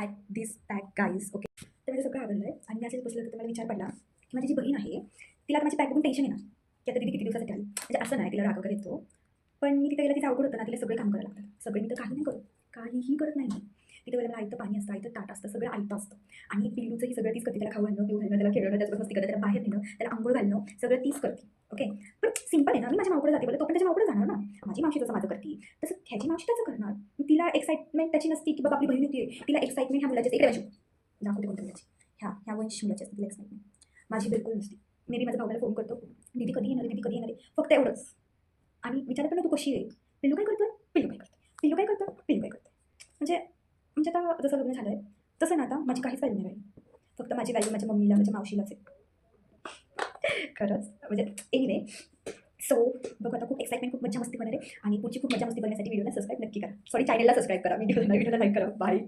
At this pack guys. Okay, तर माझं सगळं आवडलं आहे आणि मी असेच बसलं तर मला विचार पडला की माझी जी बहीण आहे तिला आता माझी पॅक बघून टेन्शन येणार की आता दिदी किती दिवसासाठी आली. म्हणजे असं नाही तिला राग वगैरे येतो, पण मी तिथे गेला तिचं अवघड होतं ना, तिला सगळे काम करायला लागतात. सगळे मी तर काही नाही करत, काहीही करत नाही मी. तिथे वेळेला आयतं पाणी असतं, आयतं ताट असतं, सगळं आयतं असतं. आणि पिल्लूचंही सगळं तीच करते. त्याला खाऊ घालणं, पिऊ घालणं, त्याला खेळणं, त्याच्याबरोबर मस्ती करणं, त्याला बाहेर नेणं, त्याला अंघोळ घालणं, सगळं तीच करते. ओके, पण सिंपल आहे ना, मी माझ्या मावकडे जाते, बरं तो पण त्याच्या मावकडे जाणार ना. माझी मावशी जसं माझं करते तसं ह्याची मावशी त्याचं करणार. तिला एक्साइटमेंट त्याची नसती की बाबा आपली बहीण होती, तिला एक्साइटमेंट ह्या मुलाची इकडे वंश दाखवते कोणत्या मुलाची, ह्या वंश मुलाची असते तिला एक्साइटमेंट. माझी बिलकुल नसती. मी माझ्या भावाला फोन करतो, दीदी कधी येणार, दीदी कधी येणार आहे, फक्त एवढंच. आणि विचारत पण ना, तू कशी आहे, पिल्लू काय करतोय, पिल्लू काय करतोय, पिल्लू काय करतो, पिल्लू काय करतोय. म्हणजे म्हणजे आता जसं लग्न झालं आहे तसं ना, आता माझी काहीच व्हॅल्यू नाही राहिली. फक्त माझी व्हॅल्यू माझ्या मम्मीला, माझ्या मावशीलाच आहे. खरंच म्हणजे एनिवे. सो बघू आता खूप एक्साइटमेंट, खूप मजा मस्ती होणार आहे आणि पुढची खूप मजा मस्ती बघण्यासाठी व्हिडिओला सबस्क्राईब नक्की करा. सॉरी, चॅनलला सबस्क्राईब करा. व्हिडिओला लाईक करा. बाय.